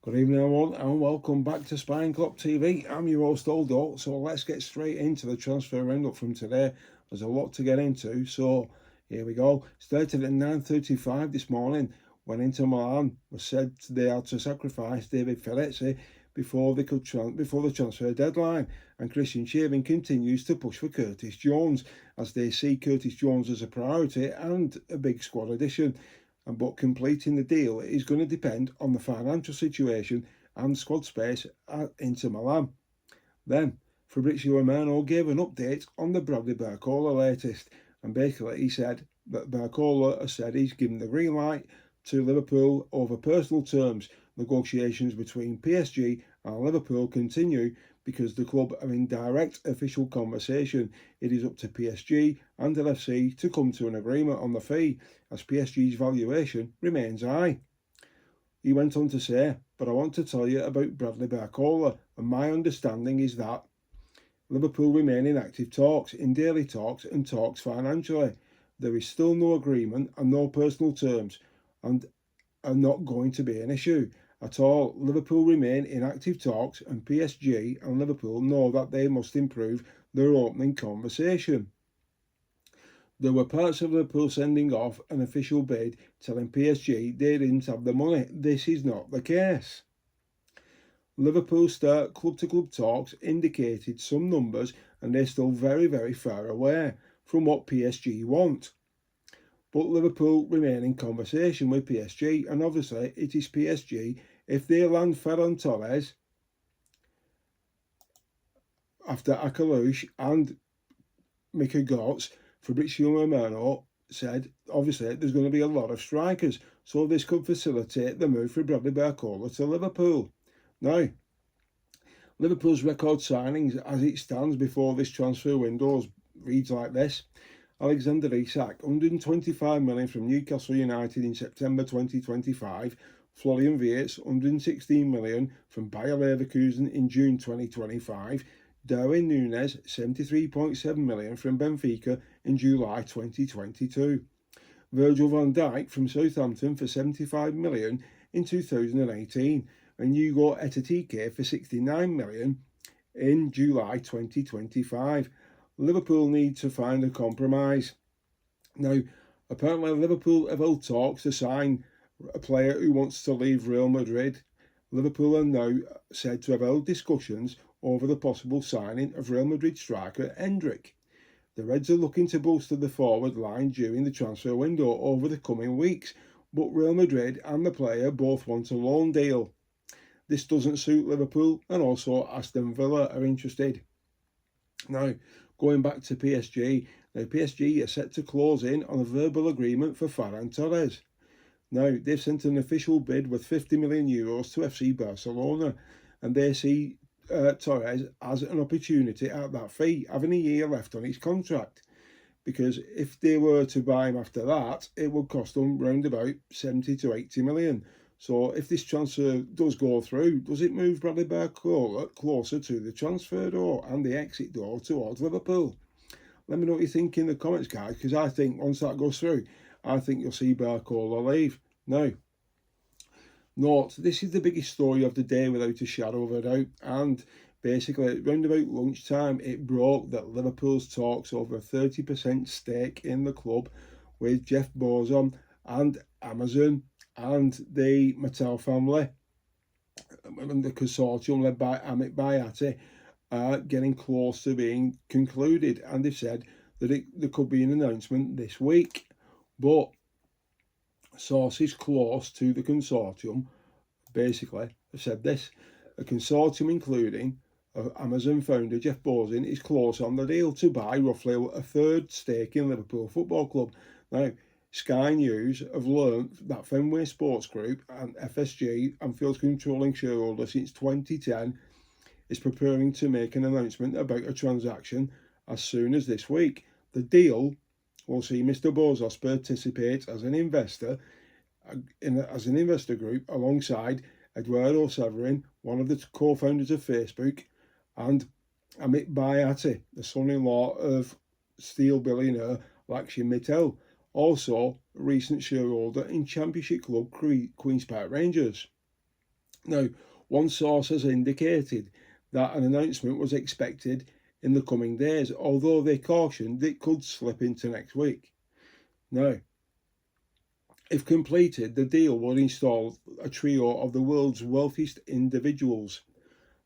Good evening everyone and welcome back to Spine Club TV. I'm your host Aldo, so let's get straight into the transfer roundup from today. There's a lot to get into, so here we go. Started at 9:35 this morning when Inter Milan was said they had to sacrifice David Ferretti before the transfer deadline, and Christian Shaving continues to push for Curtis Jones as they see Curtis Jones as a priority and a big squad addition. But completing the deal is going to depend on the financial situation and squad space at Inter Milan. Then, Fabrizio Romano gave an update on the Bradley Barcola latest, and basically he said that Barcola has said he's given the green light to Liverpool over personal terms. Negotiations between PSG and Liverpool continue because the club are in direct official conversation. It is up to PSG and LFC to come to an agreement on the fee, as PSG's valuation remains high. He went on to say, but I want to tell you about Bradley Barcola, and my understanding is that Liverpool remain in active talks, in daily talks and talks financially. There is still no agreement and no personal terms, and are not going to be an issue at all. Liverpool remain in active talks, and PSG and Liverpool know that they must improve their opening conversation. There were parts of Liverpool sending off an official bid telling PSG they didn't have the money. This is not the case. Liverpool start club-to-club talks indicated some numbers, and they're still very, very far away from what PSG want. But Liverpool remain in conversation with PSG, and obviously it is PSG. If they land Ferran Torres after Akalouche and Mika Götze, Fabrizio Romano said obviously there's going to be a lot of strikers, so this could facilitate the move for Bradley Barcola to Liverpool. Now, Liverpool's record signings as it stands before this transfer window reads like this. Alexander Isak, 125 million from Newcastle United in September 2025. Florian Wirtz, 116 million from Bayer Leverkusen in June 2025. Darwin Núñez, 73.7 million from Benfica in July 2022. Virgil van Dijk from Southampton for 75 million in 2018. And Hugo Ekitike for 69 million in July 2025. Liverpool need to find a compromise. Now, apparently Liverpool have held talks to sign a player who wants to leave Real Madrid. Liverpool are now said to have held discussions over the possible signing of Real Madrid striker Endrick. The Reds are looking to bolster the forward line during the transfer window over the coming weeks, but Real Madrid and the player both want a loan deal. This doesn't suit Liverpool, and also Aston Villa are interested. Now, going back to PSG, PSG are set to close in on a verbal agreement for Ferran Torres. Now, they've sent an official bid with €50 million to FC Barcelona, and they see Torres as an opportunity at that fee, having a year left on his contract. Because if they were to buy him after that, it would cost them round about 70 to 80 million. So if this transfer does go through, does it move Bradley Barcola closer to the transfer door and the exit door towards Liverpool? Let me know what you think in the comments, guys, because I think once that goes through, I think you'll see Barcola leave. Now, note, this is the biggest story of the day without a shadow of a doubt, and basically round about lunchtime it broke that Liverpool's talks over a 30% stake in the club with Jeff Bezos and Amazon and the Mattel family and the consortium led by Amit Bayati are getting close to being concluded, and they've said that there could be an announcement this week. But sources close to the consortium basically have said this: a consortium including Amazon founder Jeff Bezos is close on the deal to buy roughly a third stake in Liverpool Football Club. Now, Sky News have learned that Fenway Sports Group and FSG, Anfield's controlling shareholder since 2010, is preparing to make an announcement about a transaction as soon as this week. The deal will see Mr. Bezos participate as an investor group alongside Eduardo Severin, one of the co-founders of Facebook, and Amit Bayati, the son-in-law of steel billionaire Lakshmi Mittal, also a recent shareholder in Championship club Queen's Park Rangers. Now, one source has indicated that an announcement was expected in the coming days, although they cautioned it could slip into next week. Now, if completed, the deal will install a trio of the world's wealthiest individuals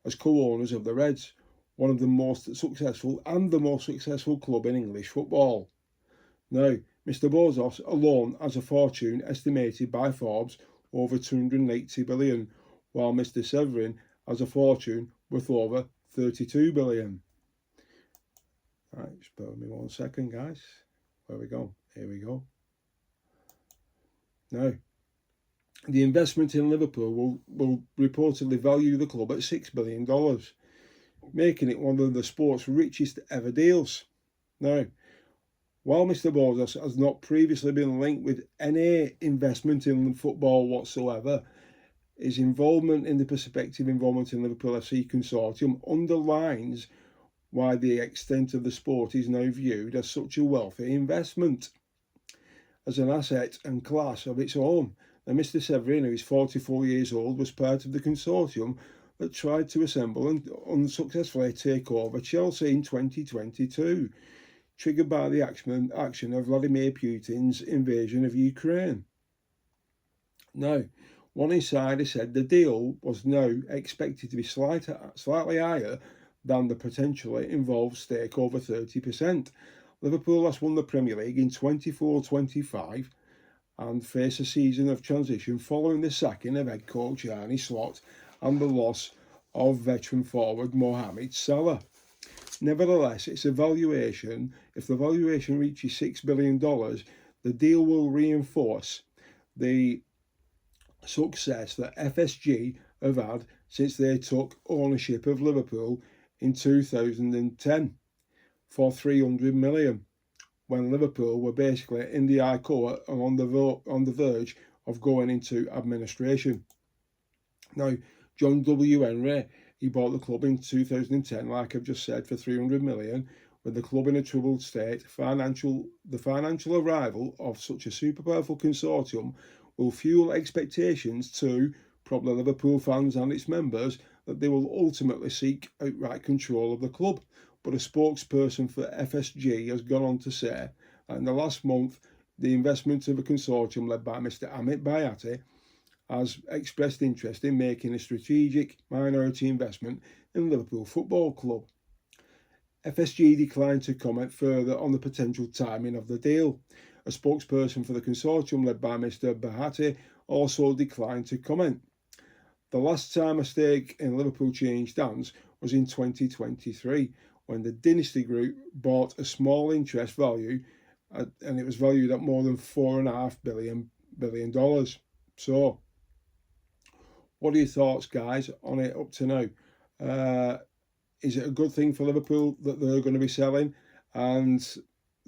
as co-owners of the Reds, one of the most successful club in English football. Now, Mr. Bezos alone has a fortune estimated by Forbes over 280 billion, while Mr. Severin has a fortune worth over 32 billion. Right, just bear with me 1 second, guys. Where we go? Here we go. Now, the investment in Liverpool will reportedly value the club at $6 billion, making it one of the sport's richest ever deals. Now, while Mr. Bezos has not previously been linked with any investment in football whatsoever, his involvement in the prospective involvement in Liverpool FC consortium underlines why the extent of the sport is now viewed as such a wealthy investment, as an asset and class of its own. And Mr. Severin, who is 44 years old, was part of the consortium that tried to assemble and unsuccessfully take over Chelsea in 2022, triggered by the action of Vladimir Putin's invasion of Ukraine. Now, one insider said the deal was now expected to be slightly higher than the potentially involved stake over 30%. Liverpool has won the Premier League in 24-25 and face a season of transition following the sacking of head coach Arne Slot and the loss of veteran forward Mohamed Salah. Nevertheless, its evaluation, if the valuation reaches $6 billion, the deal will reinforce the success that FSG have had since they took ownership of Liverpool in 2010 for 300 million, when Liverpool were basically in the high court and on the verge of going into administration. Now, John W. Henry, he bought the club in 2010, like I've just said, for 300 million, with the club in a troubled state. The financial arrival of such a super powerful consortium will fuel expectations to probably Liverpool fans and its members that they will ultimately seek outright control of the club. But a spokesperson for FSG has gone on to say that in the last month, the investment of a consortium led by Mr. Amit Bhatti has expressed interest in making a strategic minority investment in Liverpool Football Club. FSG declined to comment further on the potential timing of the deal. A spokesperson for the consortium led by Mr. Bhatti also declined to comment. The last time a stake in Liverpool changed hands was in 2023, when the Dynasty Group bought a small interest value, and it was valued at more than $4.5 billion. So, what are your thoughts, guys, on it up to now? Is it a good thing for Liverpool that they're going to be selling and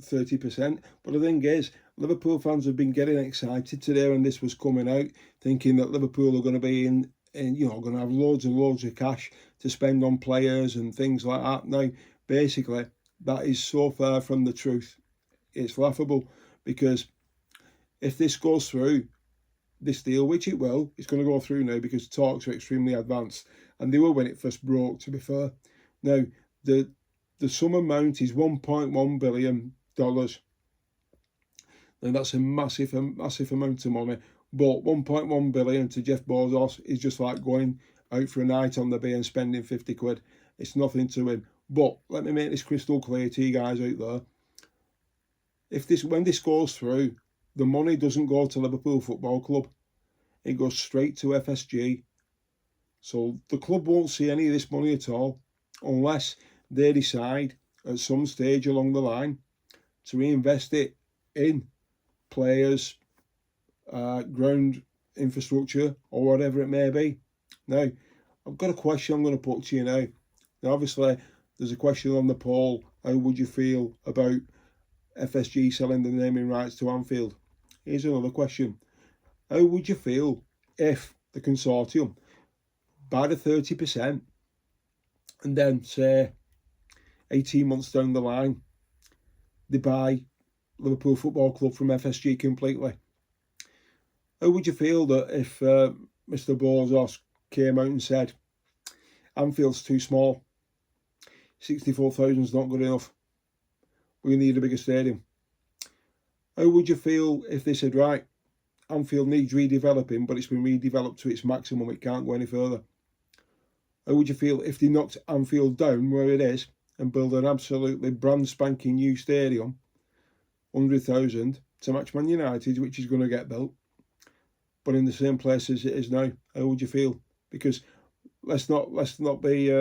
30%? But the thing is, Liverpool fans have been getting excited today when this was coming out, thinking that Liverpool are going to be going to have loads and loads of cash to spend on players and things like that. Now, basically, that is so far from the truth. It's laughable, because if this goes through, this deal, which it will, it's going to go through now because talks are extremely advanced, and they were when it first broke, to be fair. Now, the sum amount is $1.1 billion. Now, that's a massive amount of money. But 1.1 billion to Jeff Bezos is just like going out for a night on the bay and spending 50 quid. It's nothing to him. But let me make this crystal clear to you guys out there. When this goes through, the money doesn't go to Liverpool Football Club. It goes straight to FSG. So the club won't see any of this money at all, unless they decide at some stage along the line to reinvest it in players, ground infrastructure, or whatever it may be. Now, I've got a question I'm going to put to you now. Now, obviously, there's a question on the poll: how would you feel about FSG selling the naming rights to Anfield? Here's another question: how would you feel if the consortium buy the 30% and then, say, 18 months down the line, they buy Liverpool Football Club from FSG completely? How would you feel that if Mr. Bezos came out and said, Anfield's too small, 64,000 is not good enough, we need a bigger stadium. How would you feel if they said, right, Anfield needs redeveloping, but it's been redeveloped to its maximum, it can't go any further? How would you feel if they knocked Anfield down where it is and build an absolutely brand spanking new stadium, 100,000, to match Man United, which is going to get built, but in the same place as it is now? How would you feel? Because let's not be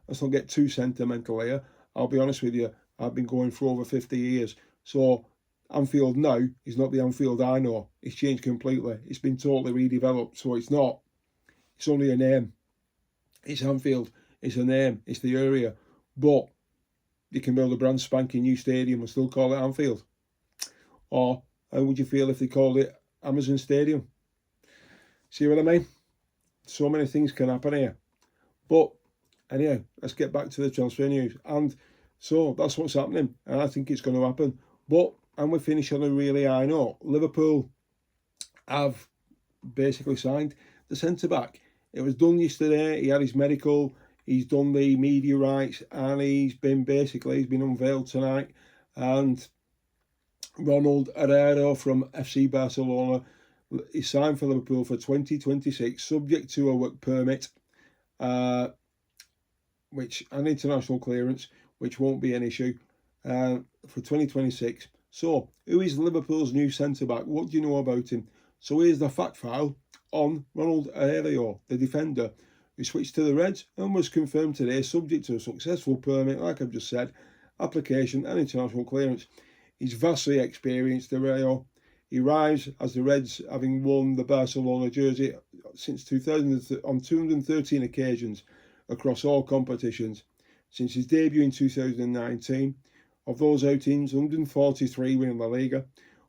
let's not get too sentimental here. I'll be honest with you, I've been going for over 50 years, so Anfield now is not the Anfield I know. It's changed completely. It's been totally redeveloped, so it's not. It's only a name. It's Anfield. It's a name. It's the area. But you can build a brand spanking new stadium and still call it Anfield. Or how would you feel if they called it Amazon Stadium? See what I mean? So many things can happen here. But anyway, let's get back to the transfer news. And so that's what's happening. And I think it's going to happen. But, and we finish on a really high note, Liverpool have basically signed the centre-back. It was done yesterday. He had his medical. He's done the media rights. And he's been unveiled tonight. And Ronald Araujo from FC Barcelona, he signed for Liverpool for 2026, subject to a work permit, which and international clearance, which won't be an issue, for 2026. So, who is Liverpool's new centre-back? What do you know about him? So here's the fact file on Ronald Araujo, the defender, who switched to the Reds and was confirmed today, subject to a successful permit, like I've just said, application and international clearance. He's vastly experienced, Araujo. He arrives as the Reds, having worn the Barcelona jersey since 2000 on 213 occasions across all competitions. Since his debut in 2019, of those outings, 143 were in La Liga,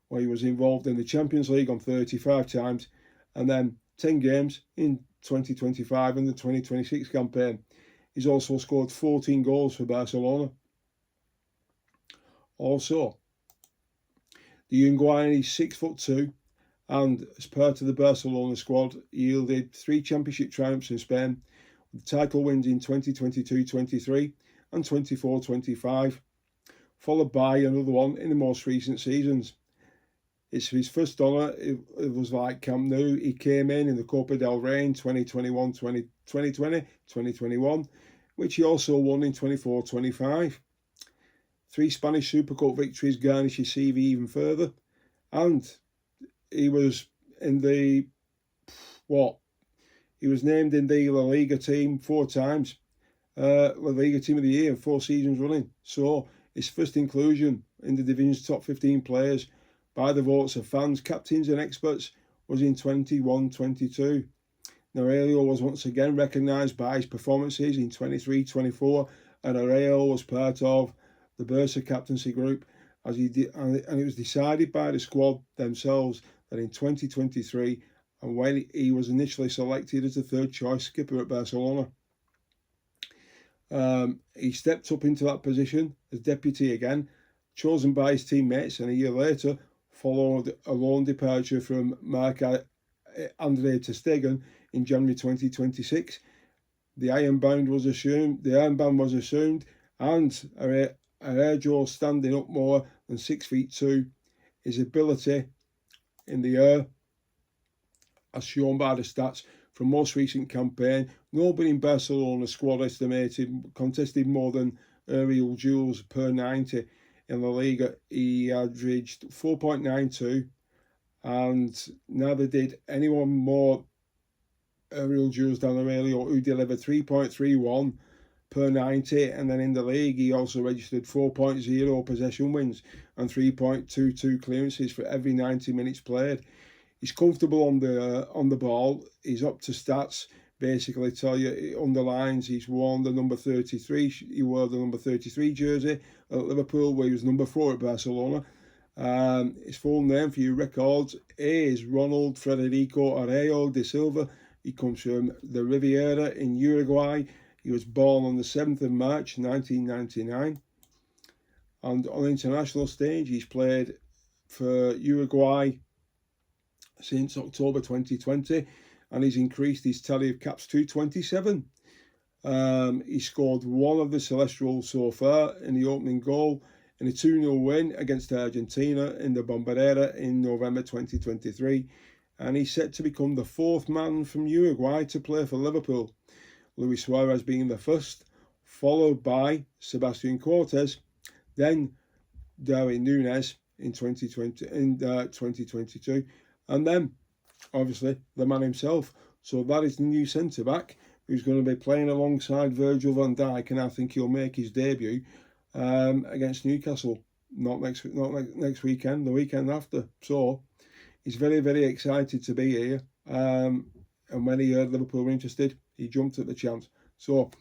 where he was involved in the Champions League on 35 times, and then 10 games in 2025 and the 2026 campaign. He's also scored 14 goals for Barcelona. Also, the Uruguayan is 6'2", and as part of the Barcelona squad, he yielded 3 championship triumphs in Spain, with title wins in 2022-23 and 24-25, followed by another one in the most recent seasons. It's his first honour. It was like Camp Nou. He came in the Copa del Rey in 2020, which he also won in 24-25. 3 Spanish Super Cup victories garnish his CV even further. And he was in the, he was named in the La Liga team 4 times. La Liga Team of the Year, 4 seasons running. So his first inclusion in the division's top 15 players by the votes of fans, captains and experts was in 21-22. Now, Araujo was once again recognised by his performances in 23-24, and Araujo was part of the Barca captaincy group, as he did, and it was decided by the squad themselves that in 2023, and when he was initially selected as the 3rd choice skipper at Barcelona, he stepped up into that position as deputy again, chosen by his teammates, and a year later followed a loan departure from Marc-Andre ter Stegen in January 2026. The armband was assumed, and Araujo standing up more than 6'2", his ability in the air, as shown by the stats from most recent campaign. Nobody in Barcelona squad contested more than aerial duels per 90. In La Liga, he averaged 4.92, and never did anyone more aerial duels than Araujo, who delivered 3.31 per 90, and then in the league he also registered 4.0 possession wins and 3.22 clearances for every 90 minutes played. He's comfortable on the ball. He's up to stats. Basically, tell you, it underlines he's worn the number 33. He wore the number 33 jersey at Liverpool, where he was number 4 at Barcelona. His full name for your records is Ronald Frederico Araujo de Silva. He comes from the Riviera in Uruguay. He was born on the 7th of March 1999. And on the international stage, he's played for Uruguay since October 2020. and he's increased his tally of caps to 27. He scored one of the Celestials so far in the opening goal in a 2-0 win against Argentina in the Bombonera in November 2023, and he's set to become the 4th man from Uruguay to play for Liverpool, Luis Suarez being the first, followed by Sebastian Cortes, then Darwin Núñez in 2022, and then obviously the man himself. So that is the new centre-back who's going to be playing alongside Virgil van Dijk, and I think he'll make his debut against Newcastle, not next weekend, the weekend after. So he's very, very excited to be here. And when he heard Liverpool were interested, he jumped at the chance. So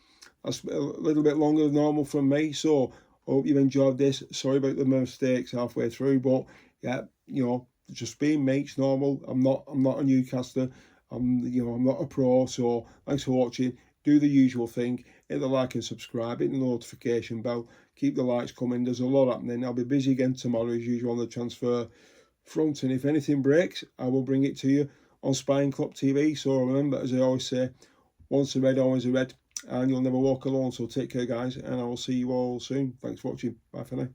that's a little bit longer than normal from me. So hope you've enjoyed this. Sorry about the mistakes halfway through, but yeah, just being me, it's normal. I'm not a Newcaster. I'm not a pro. So thanks for watching. Do the usual thing. Hit the like and subscribe. Hit the notification bell. Keep the likes coming. There's a lot happening. I'll be busy again tomorrow as usual on the transfer front. And if anything breaks, I will bring it to you on Spying Club TV. So remember, as I always say, once a red, always a red. And you'll never walk alone. So take care, guys. And I will see you all soon. Thanks for watching. Bye for now.